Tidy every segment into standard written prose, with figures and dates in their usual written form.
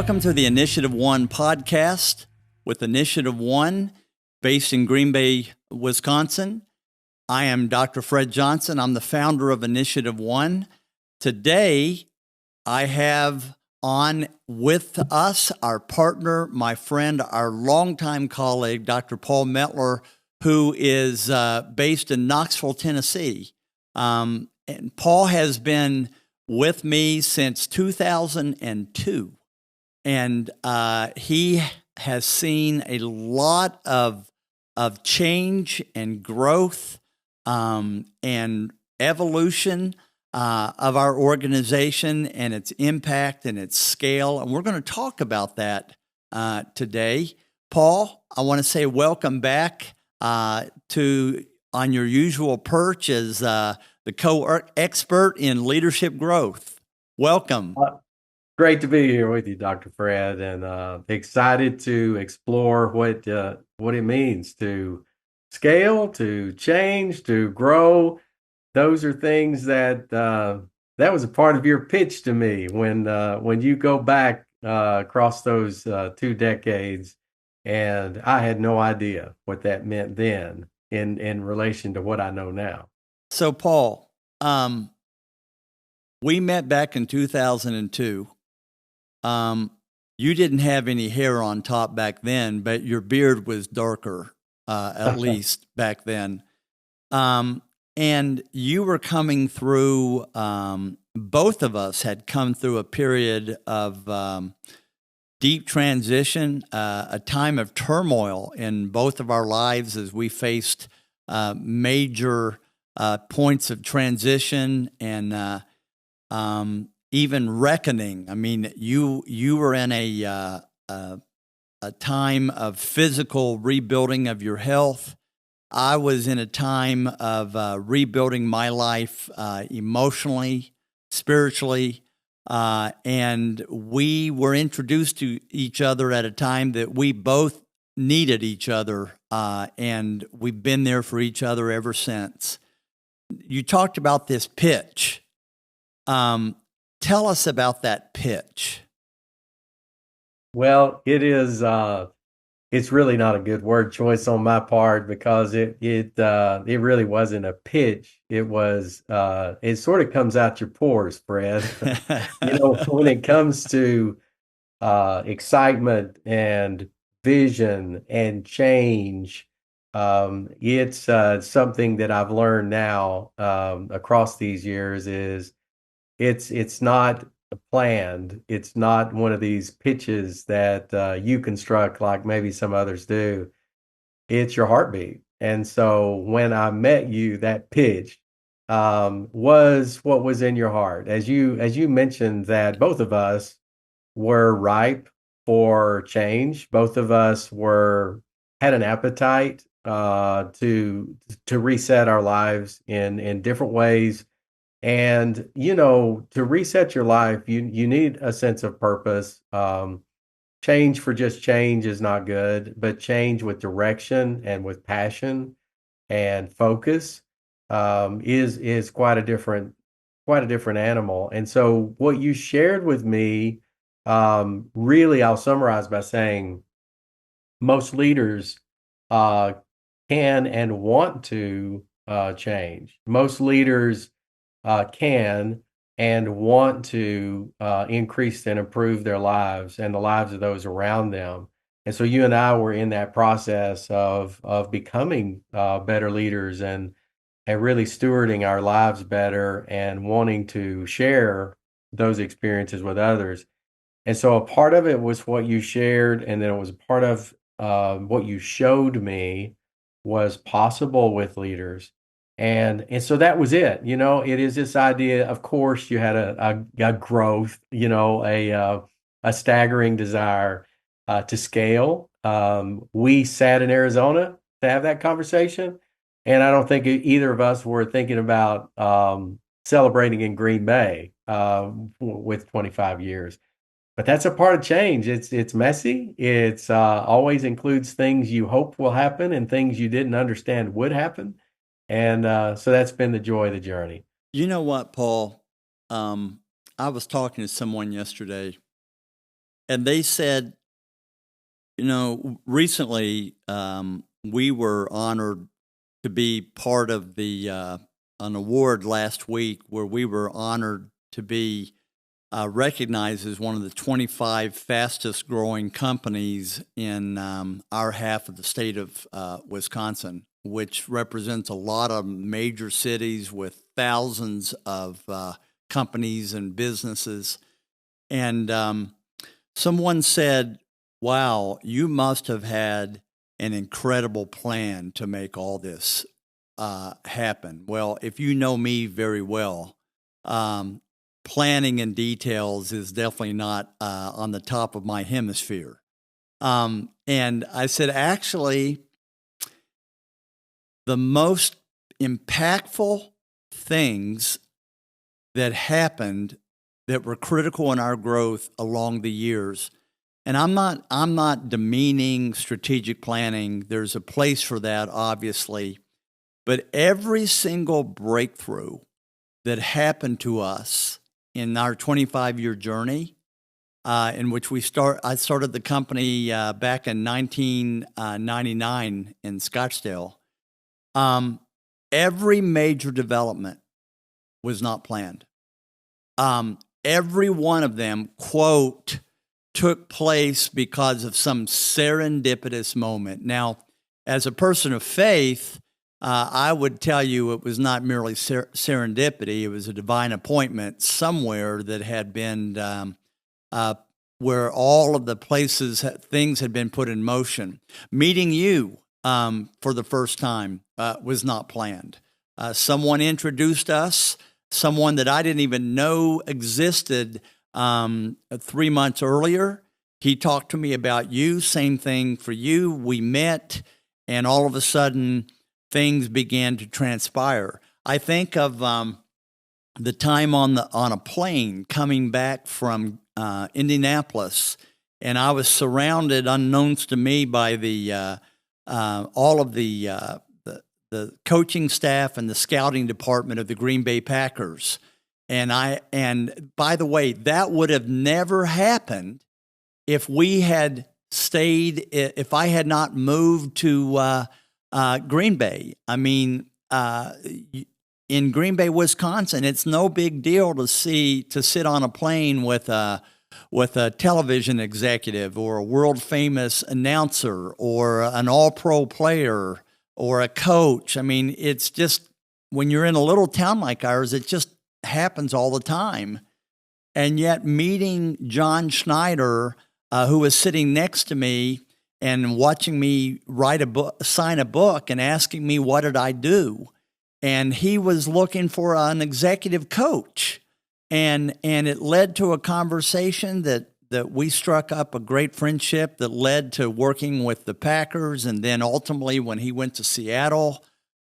Welcome to the InitiativeOne podcast with InitiativeOne, based in Green Bay, Wisconsin. I am Dr. Fred Johnson. I'm the founder of InitiativeOne. Today, I have on with us our partner, my friend, our longtime colleague, Dr. Paul Mettler, who is based in Knoxville, Tennessee. And Paul has been with me since 2002. And he has seen a lot of change and growth and evolution of our organization and its impact and its scale. And we're going to talk about that today. Paul, I want to say welcome back to on your usual perch as the co-expert in leadership growth. Welcome. Great to be here with you, Dr. Fred, and excited to explore what it means to scale, to change, to grow. Those are things that was a part of your pitch to me when you go back across those 2 decades, and I had no idea what that meant then in relation to what I know now. So, Paul, we met back in 2002. You didn't have any hair on top back then, but your beard was darker, at least back then. And you were coming through, both of us had come through a period of deep transition, a time of turmoil in both of our lives as we faced major points of transition and even reckoning. I mean, you were in a time of physical rebuilding of your health. I was in a time of rebuilding my life emotionally, spiritually, and we were introduced to each other at a time that we both needed each other, and we've been there for each other ever since. You talked about this pitch. Tell us about that pitch. Well, it is. It's really not a good word choice on my part because it really wasn't a pitch. It was. It sort of comes out your pores, Fred. When it comes to excitement and vision and change, it's something that I've learned now across these years is. It's not planned. It's not one of these pitches that you construct like maybe some others do. It's your heartbeat. And so when I met you, that pitch was what was in your heart. As you mentioned that both of us were ripe for change. Both of us had an appetite to reset our lives in different ways. And, to reset your life, you need a sense of purpose. Change for just change is not good, but change with direction and with passion and focus is quite a different animal. And so what you shared with me, really, I'll summarize by saying most leaders can and want to change. Most leaders can and want to increase and improve their lives and the lives of those around them. And so you and I were in that process of becoming better leaders and really stewarding our lives better and wanting to share those experiences with others. And so a part of it was what you shared, and then it was a part of what you showed me was possible with leaders. And so that was it. It is this idea. Of course, you had a growth. A staggering desire to scale. We sat in Arizona to have that conversation, and I don't think either of us were thinking about celebrating in Green Bay with 25 years. But that's a part of change. It's messy. It's always includes things you hope will happen and things you didn't understand would happen. And so that's been the joy of the journey. You know what, Paul? I was talking to someone yesterday, and they said, recently we were honored to be part of an award last week where we were honored to be recognized as one of the 25 fastest growing companies in our half of the state of Wisconsin, which represents a lot of major cities with thousands of companies and businesses. And someone said, wow, you must have had an incredible plan to make all this happen. Well, if you know me very well, planning and details is definitely not on the top of my hemisphere. And I said, actually, the most impactful things that happened that were critical in our growth along the years. And I'm not demeaning strategic planning. There's a place for that, obviously. But every single breakthrough that happened to us in our 25-year journey, in which I started the company back in 1999 in Scottsdale. Every major development was not planned. Every one of them, quote, took place because of some serendipitous moment. Now, as a person of faith, I would tell you it was not merely serendipity. It was a divine appointment somewhere that had been where all of the things had been put in motion. Meeting you for the first time was not planned. Someone introduced us, someone that I didn't even know existed 3 months earlier. He talked to me about you, same thing for you. We met, and all of a sudden, things began to transpire. I think of the time on a plane coming back from Indianapolis, and I was surrounded, unknowns to me, by all of the coaching staff and the scouting department of the Green Bay Packers. And by the way, that would have never happened if we had stayed, if I had not moved to Green Bay. I mean, in Green Bay, Wisconsin, it's no big deal to sit on a plane with a television executive or a world famous announcer or an all-pro player or a coach. I mean, it's just, when you're in a little town like ours, it just happens all the time. And yet meeting John Schneider, who was sitting next to me and watching me sign a book and asking me what did I do, and he was looking for an executive coach, and it led to a conversation that we struck up a great friendship that led to working with the Packers, and then ultimately when he went to Seattle,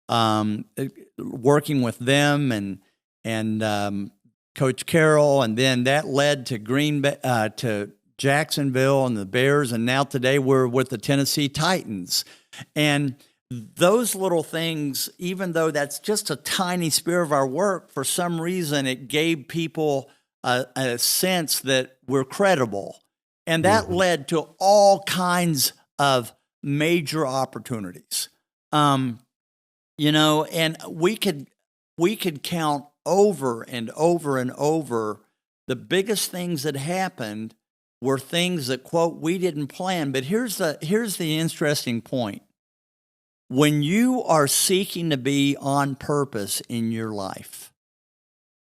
working with them and Coach Carroll, and then that led to Green Bay, to Jacksonville and the Bears, and now today we're with the Tennessee Titans. And those little things, even though that's just a tiny sphere of our work, for some reason it gave people a sense that we're credible. And that led to all kinds of major opportunities. And we could count over and over and over. The biggest things that happened were things that, quote, we didn't plan. But here's the interesting point. When you are seeking to be on purpose in your life,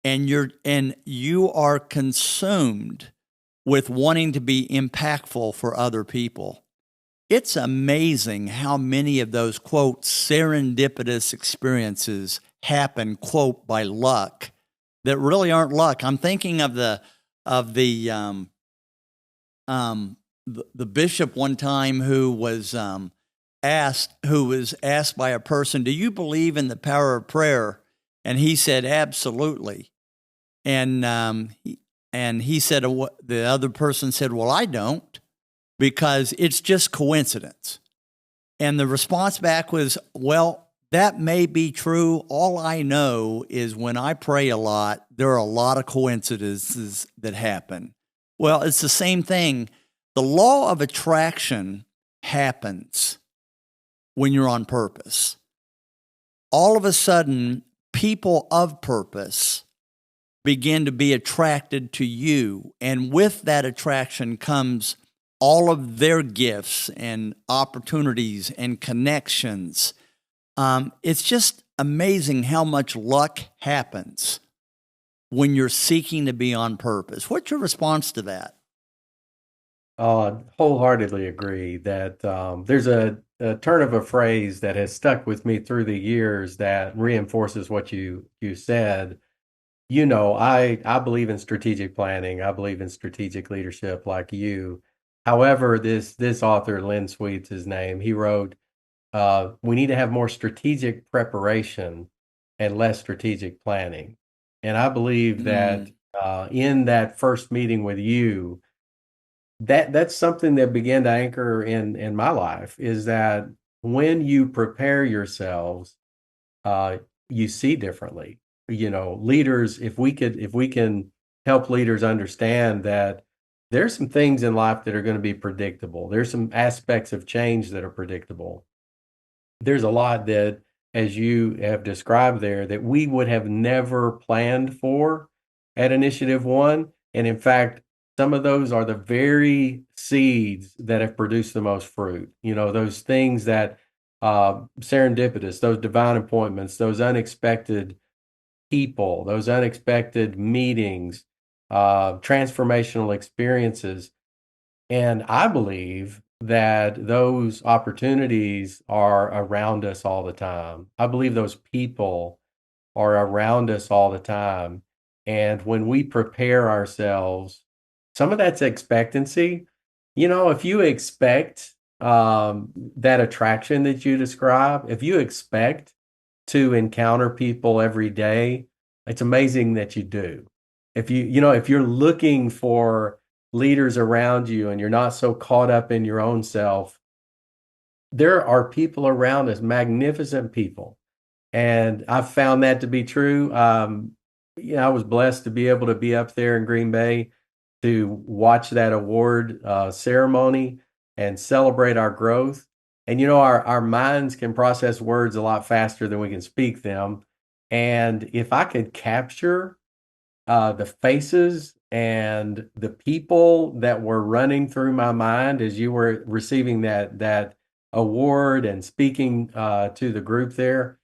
and you are consumed with wanting to be impactful for other people, it's amazing how many of those, quote, serendipitous experiences happen, quote, by luck, that really aren't luck. I'm thinking of the bishop one time who was asked by a person, do you believe in the power of prayer? And he said, absolutely. And he said, the other person said, well, I don't, because it's just coincidence. And the response back was, well, that may be true. All I know is when I pray a lot, there are a lot of coincidences that happen. Well, it's the same thing. The law of attraction happens when you're on purpose. All of a sudden, people of purpose begin to be attracted to you. And with that attraction comes all of their gifts and opportunities and connections. It's just amazing how much luck happens when you're seeking to be on purpose. What's your response to that? Wholeheartedly agree that there's a turn of a phrase that has stuck with me through the years that reinforces what you said. I believe in strategic planning. I believe in strategic leadership like you. However, this author, Lynn Sweet's his name, he wrote, we need to have more strategic preparation and less strategic planning. And I believe that in that first meeting with you, that's something that began to anchor in my life, is that when you prepare yourselves, you see differently. Leaders, if we can help leaders understand that there's some things in life that are going to be predictable. There's some aspects of change that are predictable. There's a lot that, as you have described there, that we would have never planned for at InitiativeOne. And in fact, some of those are the very seeds that have produced the most fruit. Those things that serendipitous, those divine appointments, those unexpected people, those unexpected meetings, transformational experiences. And I believe that those opportunities are around us all the time. I believe those people are around us all the time. And when we prepare ourselves, some of that's expectancy. If you expect that attraction that you describe, if you expect to encounter people every day, it's amazing that you do. If if you're looking for leaders around you and you're not so caught up in your own self, there are people around us, magnificent people. And I've found that to be true. I was blessed to be able to be up there in Green Bay to watch that award ceremony and celebrate our growth. And our minds can process words a lot faster than we can speak them. And if I could capture the faces and the people that were running through my mind as you were receiving that award and speaking to the group there,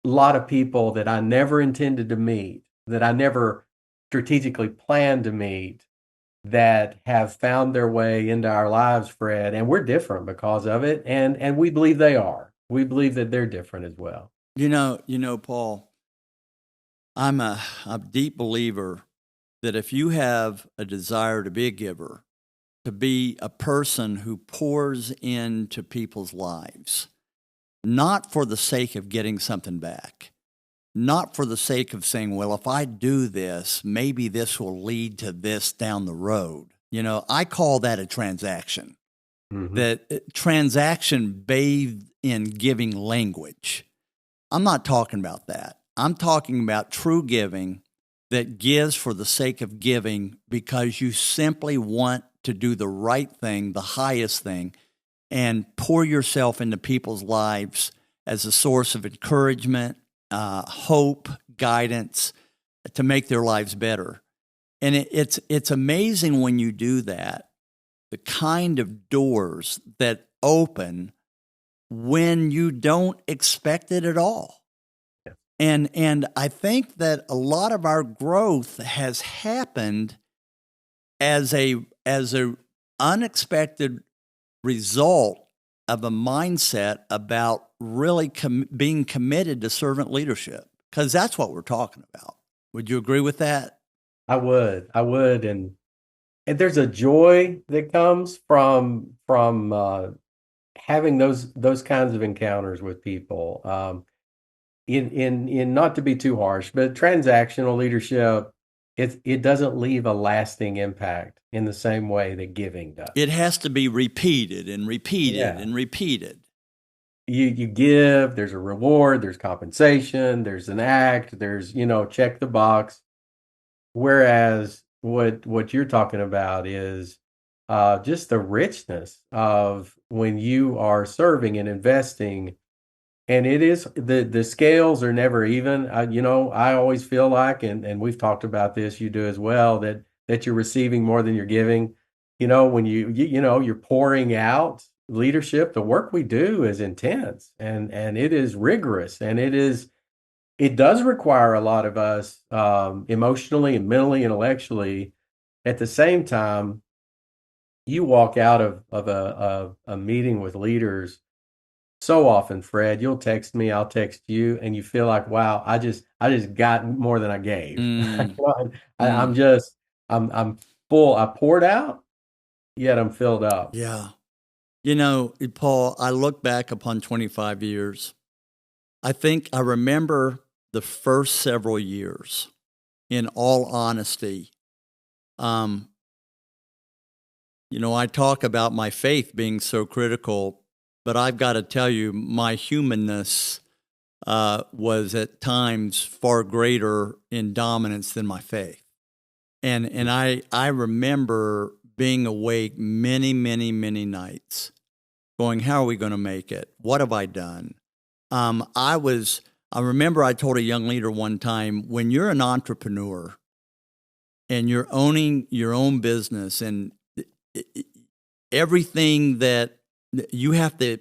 a lot of people that I never intended to meet, that I never strategically planned to meet, that have found their way into our lives, Fred, and we're different because of it, and we believe they are. We believe that they're different as well. Paul, I'm a deep believer that if you have a desire to be a giver, to be a person who pours into people's lives, not for the sake of getting something back, not for the sake of saying, well, if I do this, maybe this will lead to this down the road. I call that a transaction. Mm-hmm. That transaction bathed in giving language. I'm not talking about that. I'm talking about true giving that gives for the sake of giving because you simply want to do the right thing, the highest thing, and pour yourself into people's lives as a source of encouragement, hope, guidance to make their lives better. And it's amazing when you do that, the kind of doors that open when you don't expect it at all. And I think that a lot of our growth has happened as a unexpected result of a mindset about really being committed to servant leadership, because that's what we're talking about. Would you agree with that? I would, and there's a joy that comes from having those kinds of encounters with people. In not to be too harsh, but transactional leadership, it doesn't leave a lasting impact in the same way that giving does. It has to be repeated and repeated and repeated. You give, there's a reward, there's compensation, there's an act, there's check the box. Whereas what you're talking about is just the richness of when you are serving and investing. And it is the scales are never even. I always feel like, and we've talked about this, you do as well, that you're receiving more than you're giving. When you're pouring out leadership, the work we do is intense and it is rigorous, and it does require a lot of us, emotionally and mentally, intellectually. At the same time, you walk out of a meeting with leaders so often, Fred, you'll text me, I'll text you, and you feel like, wow, I just got more than I gave. Mm, I'm mm. just, I'm full. I poured out, yet I'm filled up. Yeah. Paul, I look back upon 25 years. I think I remember the first several years, in all honesty. I talk about my faith being so critical, but I've got to tell you, my humanness was at times far greater in dominance than my faith. And I remember being awake many, many, many nights going, how are we going to make it? What have I done? I remember I told a young leader one time, when you're an entrepreneur and you're owning your own business and everything that you have to,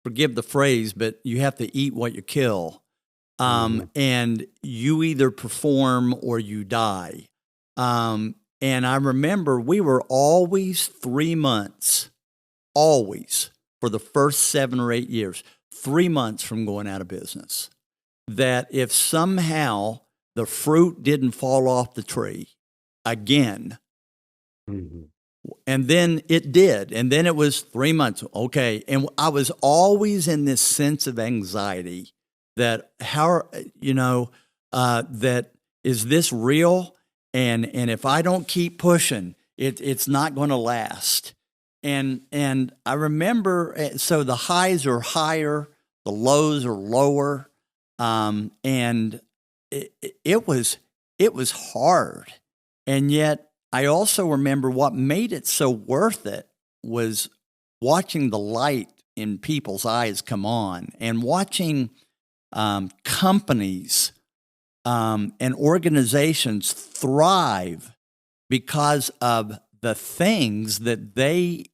forgive the phrase, but you have to eat what you kill. And you either perform or you die. And I remember we were always 3 months, always, for the first 7 or 8 years, 3 months from going out of business. That if somehow the fruit didn't fall off the tree again, and then it did, and then it was 3 months, okay, and I was always in this sense of anxiety that that is this real, and if I don't keep pushing, it's not going to last. And I remember, so the highs are higher, the lows are lower, and it was hard, and yet I also remember what made it so worth it was watching the light in people's eyes come on, and watching companies and organizations thrive because of the things that they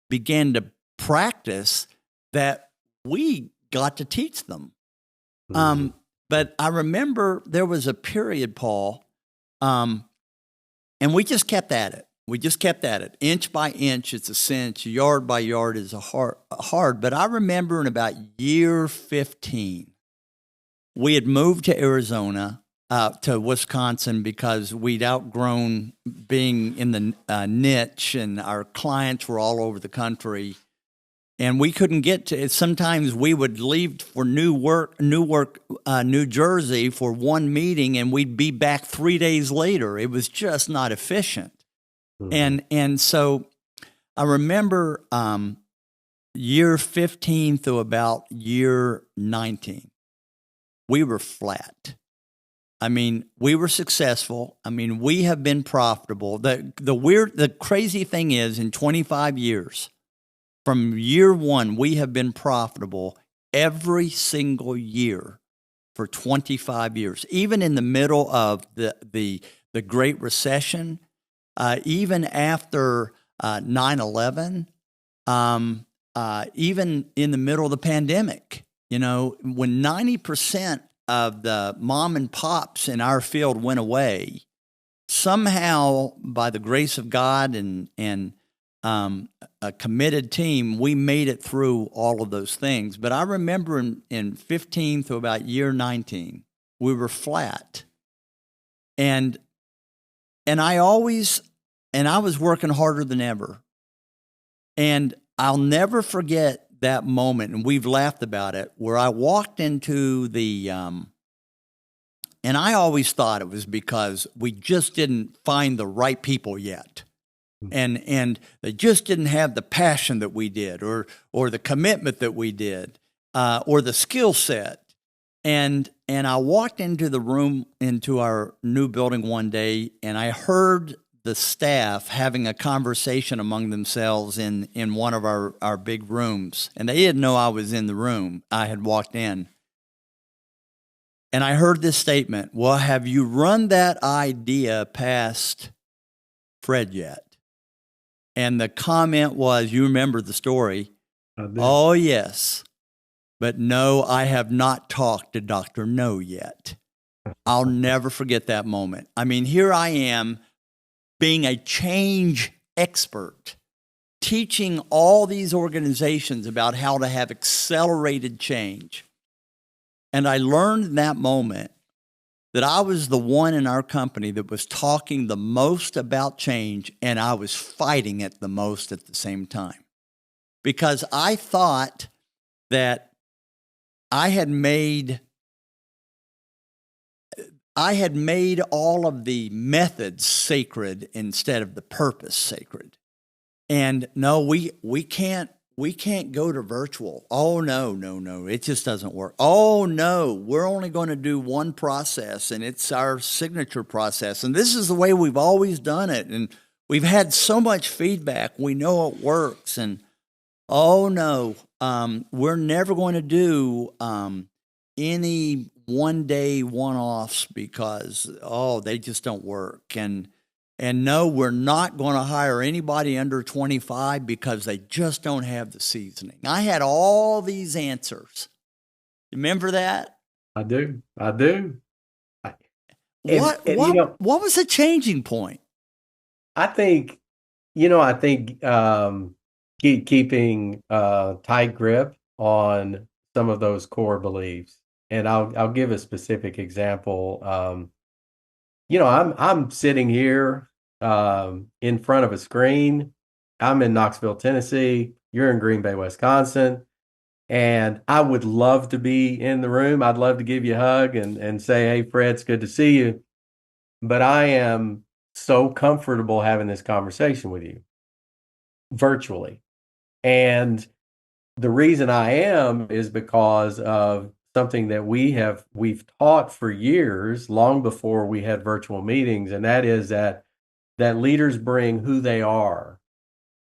began to practice that we got to teach them. But I remember there was a period, Paul, and we just kept at it. We just kept at it. Inch by inch, it's a cinch. Yard by yard is a hard. But I remember in about year 15, we had moved to Arizona, to Wisconsin, because we'd outgrown being in the niche, and our clients were all over the country. And we couldn't get to it. Sometimes we would leave for Newark, New Jersey for one meeting, and we'd be back 3 days later. It was just not efficient. And so I remember year 15 through about year 19, we were flat. I mean, we were successful. I mean, we have been profitable. The crazy thing is, in 25 years, from year one, we have been profitable every single year for 25 years. Even in the middle of the Great Recession, even after 9/11, even in the middle of the pandemic, when 90% of the mom and pops in our field went away, somehow, by the grace of God and a committed team, we made it through all of those things. But I remember in 15 to about year 19, we were flat. And I was working harder than ever. And I'll never forget that moment, and we've laughed about it, where I walked into the, and I always thought it was because we just didn't find the right people yet. And they just didn't have the passion that we did, or the commitment that we did, or the skill set. And I walked into the room, into our new building one day, and I heard the staff having a conversation among themselves in one of our big rooms. And they didn't know I was in the room. I had walked in. And I heard this statement, well, have you run that idea past Fred yet? And the comment was, you remember the story? Oh, yes. But no, I have not talked to Dr. No yet. I'll never forget that moment. I mean, here I am being a change expert, teaching all these organizations about how to have accelerated change. And I learned in that moment that I was the one in our company that was talking the most about change, and I was fighting it the most at the same time. Because I thought that I had made all of the methods sacred instead of the purpose sacred. And no, we can't go to virtual. Oh, no. It just doesn't work. Oh, no, we're only going to do one process, and it's our signature process. And this is the way we've always done it. And we've had so much feedback. We know it works. And oh, no, we're never going to do any one-day one-offs because, they just don't work. And no, we're not going to hire anybody under 25 because they just don't have the seasoning. I had all these answers. Remember that? I do. What was the changing point? I think keeping tight grip on some of those core beliefs. And I'll give a specific example. I'm sitting here in front of a screen. I'm in Knoxville, Tennessee. You're in Green Bay, Wisconsin. And I would love to be in the room. I'd love to give you a hug and say, hey, Fred, it's good to see you. But I am so comfortable having this conversation with you virtually. And the reason I am is because of something that we've taught for years, long before we had virtual meetings, and that is that leaders bring who they are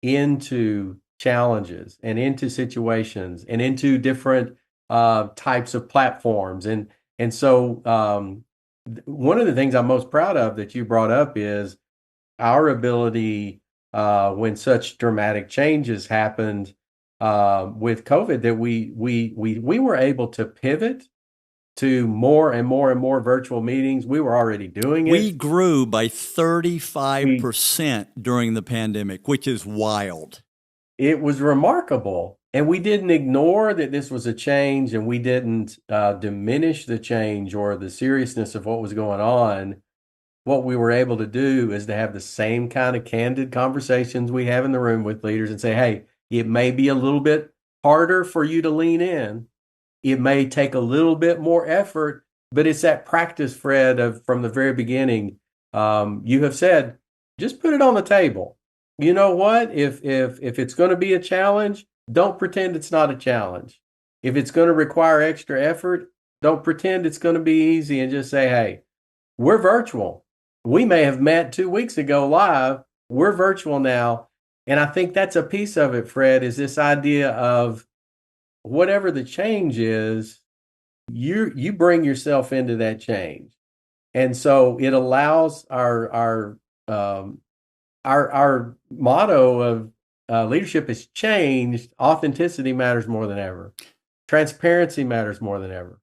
into challenges and into situations and into different types of platforms. And so one of the things I'm most proud of that you brought up is our ability when such dramatic changes happened with COVID, that we were able to pivot to more and more and more virtual meetings. We were already doing it. We grew by 35% during the pandemic, which is wild. It was remarkable. And we didn't ignore that this was a change, and we didn't diminish the change or the seriousness of what was going on. What we were able to do is to have the same kind of candid conversations we have in the room with leaders and say, hey, it may be a little bit harder for you to lean in. It may take a little bit more effort, but it's that practice, Fred, from the very beginning. You have said, just put it on the table. You know what? If it's going to be a challenge, don't pretend it's not a challenge. If it's going to require extra effort, don't pretend it's going to be easy, and just say, hey, we're virtual. We may have met 2 weeks ago live. We're virtual now. And I think that's a piece of it, Fred, is this idea of whatever the change is, you bring yourself into that change. And so it allows our motto of leadership has changed. Authenticity matters more than ever. Transparency matters more than ever.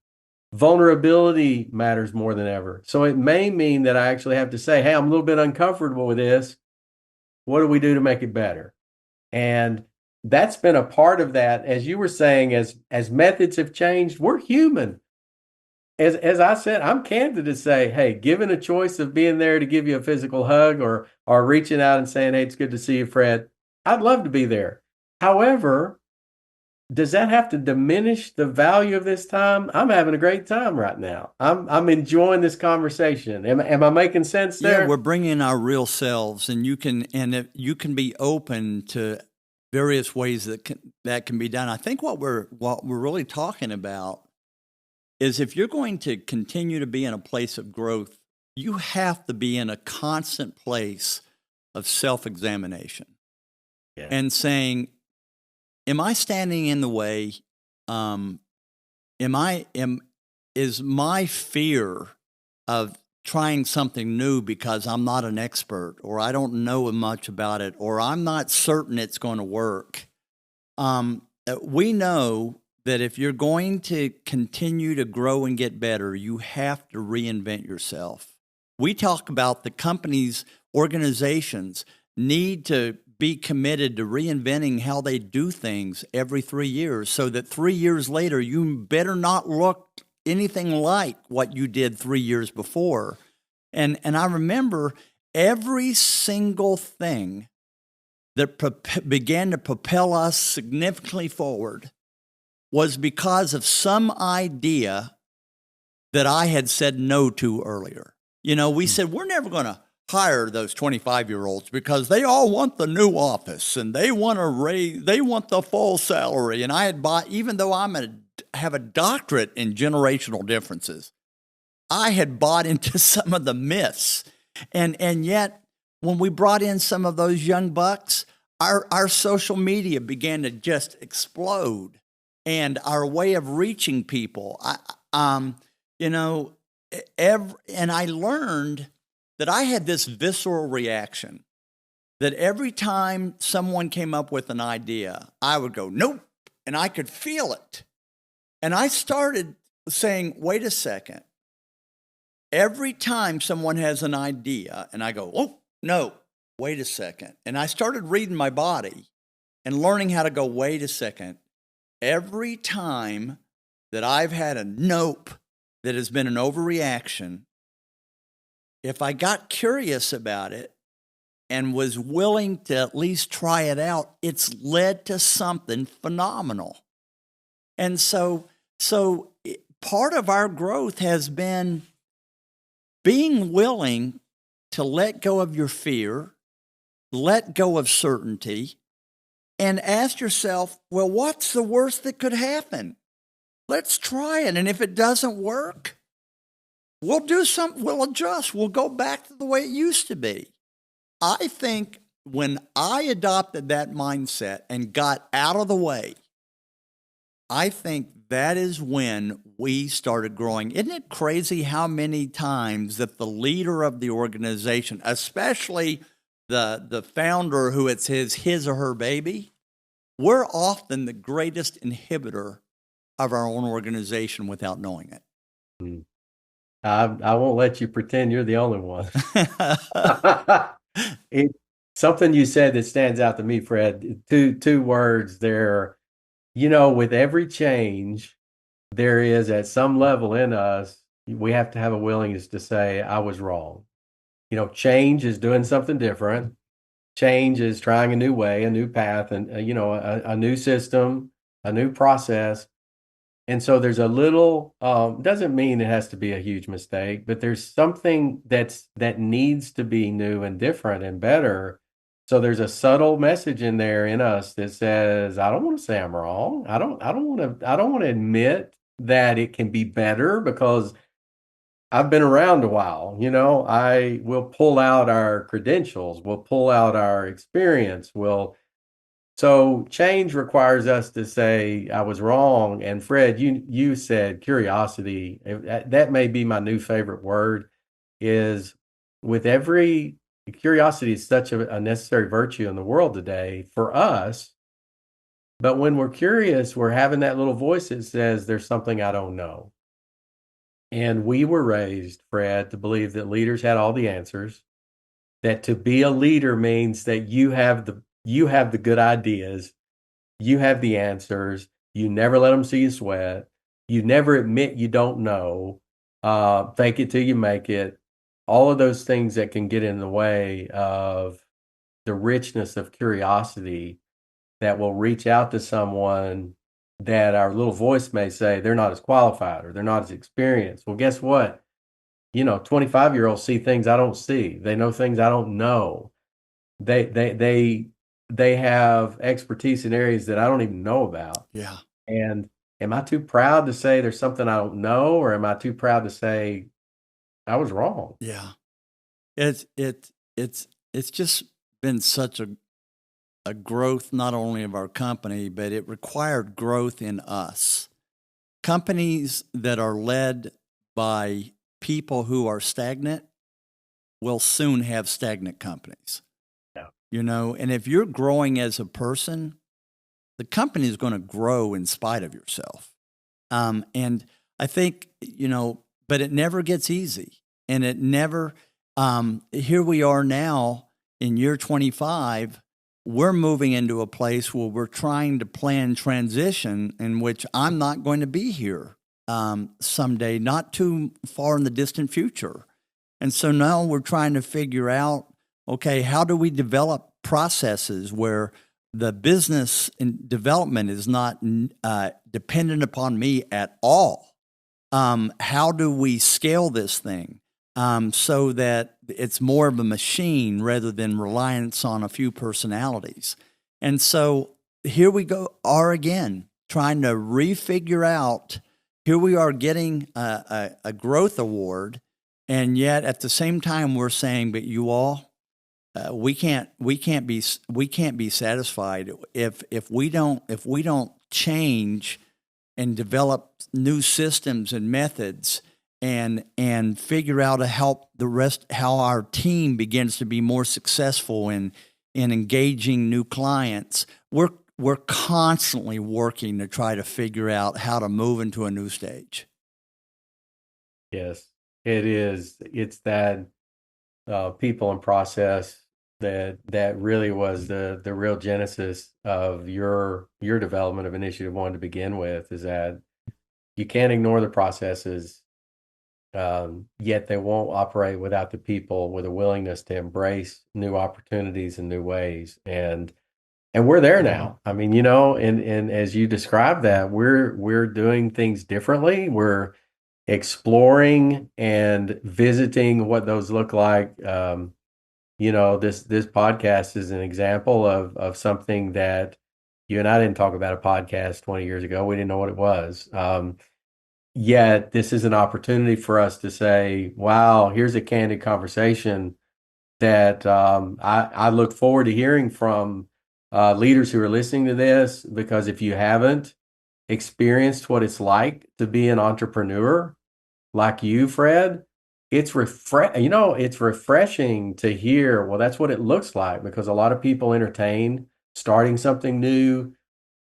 Vulnerability matters more than ever. So it may mean that I actually have to say, hey, I'm a little bit uncomfortable with this. What do we do to make it better? And that's been a part of that. As you were saying, as methods have changed, we're human. As I said, I'm candid to say, hey, given a choice of being there to give you a physical hug or reaching out and saying, hey, it's good to see you, Fred, I'd love to be there. However, does that have to diminish the value of this time? I'm having a great time right now. I'm enjoying this conversation. Am I making sense there? Yeah, we're bringing our real selves, and you can be open to various ways that can be done. I think what we're really talking about is if you're going to continue to be in a place of growth, you have to be in a constant place of self-examination and saying, am I standing in the way? Is my fear of trying something new because I'm not an expert, or I don't know much about it, or I'm not certain it's going to work? We know that if you're going to continue to grow and get better, you have to reinvent yourself. We talk about the companies, organizations need to be committed to reinventing how they do things every 3 years, so that 3 years later, you better not look anything like what you did 3 years before. And I remember every single thing that began to propel us significantly forward was because of some idea that I had said no to earlier. You know, we said, we're never going to hire those 25-year-olds because they all want the new office and they want to raise, they want the full salary. And I had bought, even though have a doctorate in generational differences, I had bought into some of the myths. And yet, when we brought in some of those young bucks, our social media began to just explode, and our way of reaching people. And I learned that I had this visceral reaction that every time someone came up with an idea, I would go, nope, and I could feel it. And I started saying, wait a second. Every time someone has an idea, and I go, oh, no, wait a second. And I started reading my body and learning how to go, wait a second. Every time that I've had a nope that has been an overreaction, if I got curious about it and was willing to at least try it out, it's led to something phenomenal. And so part of our growth has been being willing to let go of your fear, let go of certainty, and ask yourself, well, what's the worst that could happen? Let's try it. And if it doesn't work, we'll do something, we'll adjust, we'll go back to the way it used to be. I think when I adopted that mindset and got out of the way, I think that is when we started growing. Isn't it crazy how many times that the leader of the organization, especially the founder who it's his or her baby, we're often the greatest inhibitor of our own organization without knowing it. I won't let you pretend you're the only one. Something you said that stands out to me, Fred, two words there. With every change, there is at some level in us, we have to have a willingness to say, I was wrong. Change is doing something different. Change is trying a new way, a new path, and a new system, a new process. And so there's a little, doesn't mean it has to be a huge mistake, but there's something that needs to be new and different and better. So there's a subtle message in there in us that says, I don't want to say I'm wrong. I don't want to admit that it can be better because I've been around a while. I will pull out our credentials, we'll pull out our experience, so change requires us to say, I was wrong. And Fred, you said curiosity. That may be my new favorite word, is with every curiosity is such a necessary virtue in the world today for us. But when we're curious, we're having that little voice that says, there's something I don't know. And we were raised, Fred, to believe that leaders had all the answers, that to be a leader means that you have the good ideas, you have the answers, you never let them see you sweat, you never admit you don't know, fake it till you make it, all of those things that can get in the way of the richness of curiosity that will reach out to someone that our little voice may say they're not as qualified or they're not as experienced. Well, guess what? 25-year-olds see things I don't see. They know things I don't know. They have expertise in areas that I don't even know about. Yeah. And am I too proud to say there's something I don't know, or am I too proud to say I was wrong? Yeah. It's just been such a growth not only of our company, but it required growth in us. Companies that are led by people who are stagnant will soon have stagnant companies. Yeah. And if you're growing as a person, the company is going to grow in spite of yourself. And I think, but it never gets easy. And it never, here we are now in year 25, we're moving into a place where we're trying to plan transition in which I'm not going to be here someday, not too far in the distant future. And so now we're trying to figure out, okay, how do we develop processes where the business and development is not dependent upon me at all? How do we scale this thing so that it's more of a machine rather than reliance on a few personalities? And so here we are again, trying to refigure out. Here we are getting a growth award, and yet at the same time we're saying, but you all, we can't be satisfied if we don't change and develop new systems and methods and figure out how our team begins to be more successful in engaging new clients. We're constantly working to try to figure out how to move into a new stage. Yes, it is. It's that people and process that really was the real genesis of your development of InitiativeOne to begin with, is that you can't ignore the processes, yet they won't operate without the people with a willingness to embrace new opportunities and new ways. And we're there now. I mean, and as you described that, we're doing things differently. We're exploring and visiting what those look like. This podcast is an example of something that you and I didn't talk about a podcast 20 years ago. We didn't know what it was. Yet this is an opportunity for us to say, wow, here's a candid conversation that I look forward to hearing from leaders who are listening to this, because if you haven't experienced what it's like to be an entrepreneur like you, Fred, it's refreshing to hear, well, that's what it looks like, because a lot of people entertain starting something new.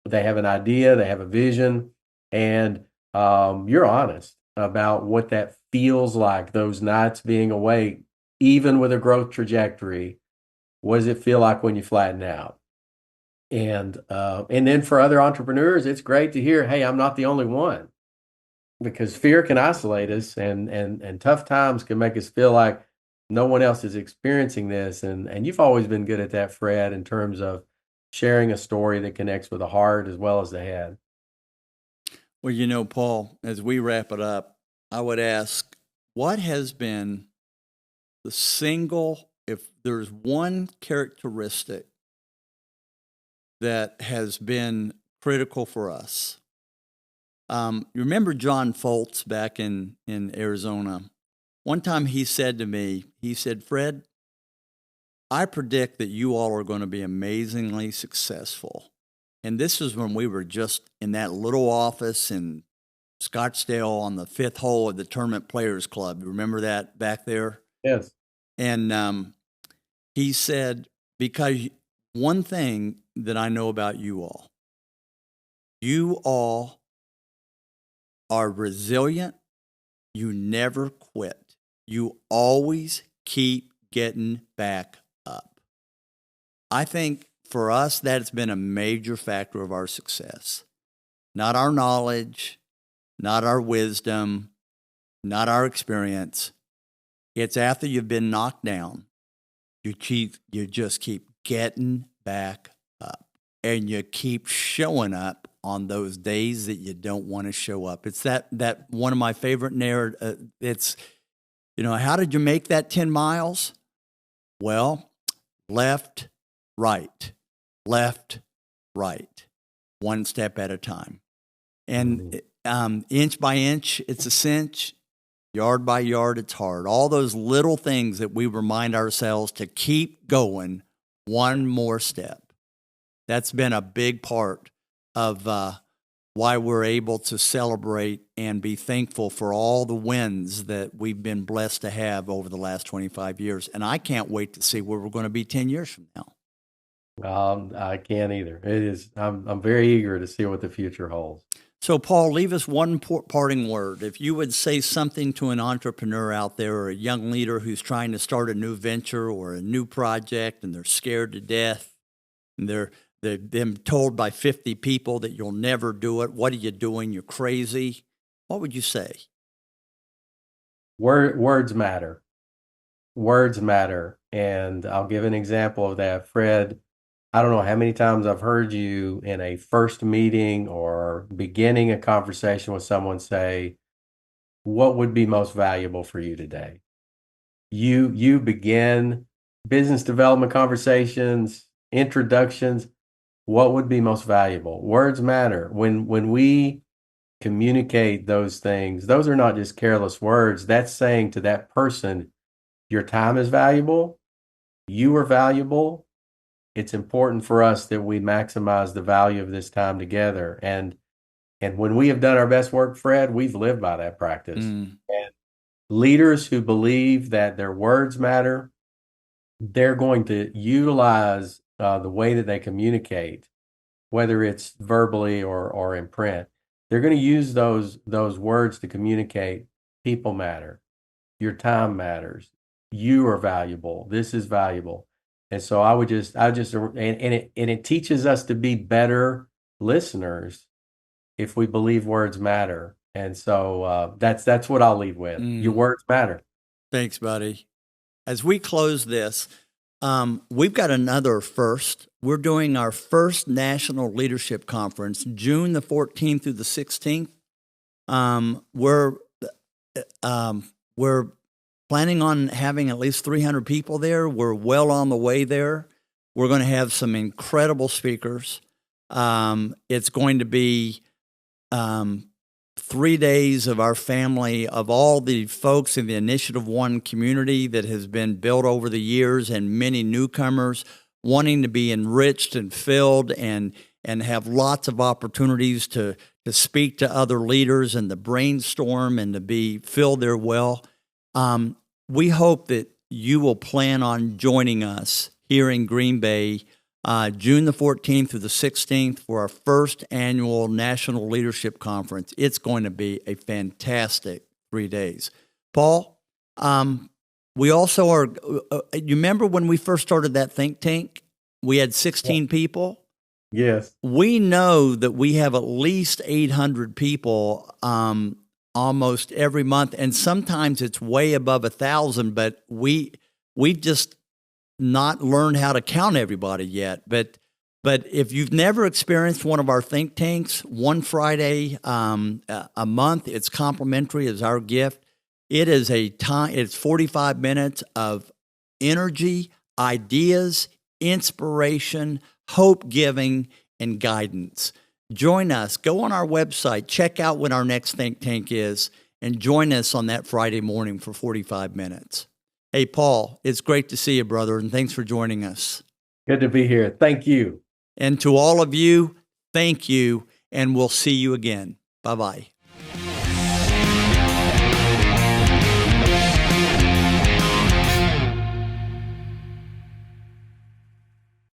They have an idea, they have a vision, and you're honest about what that feels like, those nights being awake, even with a growth trajectory. What does it feel like when you flatten out? And then for other entrepreneurs, it's great to hear, hey, I'm not the only one, because fear can isolate us, and tough times can make us feel like no one else is experiencing this. And you've always been good at that, Fred, in terms of sharing a story that connects with the heart as well as the head. Well, Paul, as we wrap it up, I would ask, what has been if there's one characteristic that has been critical for us? You remember John Foltz back in Arizona? One time he said to me, Fred, I predict that you all are going to be amazingly successful. And this is when we were just in that little office in Scottsdale on the 5th hole of the Tournament Players Club. Remember that back there? Yes. And he said, because one thing that I know about you all are resilient. You never quit. You always keep getting back up. I think for us, that's been a major factor of our success. Not our knowledge, not our wisdom, not our experience. It's after you've been knocked down, you just keep getting back up, and you keep showing up on those days that you don't want to show up. It's that one of my favorite narratives. It's, how did you make that 10 miles? Well, left, right, one step at a time. And inch by inch, it's a cinch. Yard by yard, it's hard. All those little things that we remind ourselves to keep going one more step. That's been a big part of why we're able to celebrate and be thankful for all the wins that we've been blessed to have over the last 25 years. And I can't wait to see where we're going to be 10 years from now. I can't either. It is. I'm very eager to see what the future holds. So, Paul, leave us one parting word. If you would say something to an entrepreneur out there or a young leader who's trying to start a new venture or a new project and they're scared to death and they've been told by 50 people that you'll never do it. What are you doing? You're crazy. What would you say? Words matter. Words matter. And I'll give an example of that. Fred, I don't know how many times I've heard you in a first meeting or beginning a conversation with someone say, what would be most valuable for you today? You begin business development conversations, introductions. What would be most valuable? Words matter. When we communicate those things, those are not just careless words. That's saying to that person, your time is valuable. You are valuable. It's important for us that we maximize the value of this time together. And when we have done our best work, Fred, we've lived by that practice. And leaders who believe that their words matter, they're going to utilize the way that they communicate, whether it's verbally or in print. They're going to use those words to communicate. People matter. Your time matters. You are valuable. This is valuable. And so it teaches us to be better listeners if we believe words matter. And so that's what I'll leave with. Your words matter. Thanks, buddy. As we close this, we've got another first. We're doing our first National Leadership Conference, June the 14th through the 16th. We're planning on having at least 300 people there. We're well on the way there. We're going to have some incredible speakers. It's going to be 3 days of our family, of all the folks in the InitiativeOne community that has been built over the years, and many newcomers wanting to be enriched and filled and have lots of opportunities to speak to other leaders and to brainstorm and to be filled there well. We hope that you will plan on joining us here in Green Bay, June the 14th through the 16th for our first annual National Leadership Conference. It's going to be a fantastic 3 days. Paul, we also are, you remember when we first started that think tank? We had 16 people. Yes. We know that we have at least 800 people almost every month, and sometimes it's way above 1,000, but we just not learned how to count everybody yet. But if you've never experienced one of our think tanks, one Friday a month, it's complimentary as our gift. It is it's 45 minutes of energy, ideas, inspiration, hope giving, and guidance. Join us. Go on our website. Check out when our next think tank is, and join us on that Friday morning for 45 minutes. Hey, Paul, it's great to see you, brother, and thanks for joining us. Good to be here. Thank you. And to all of you, thank you, and we'll see you again. Bye-bye.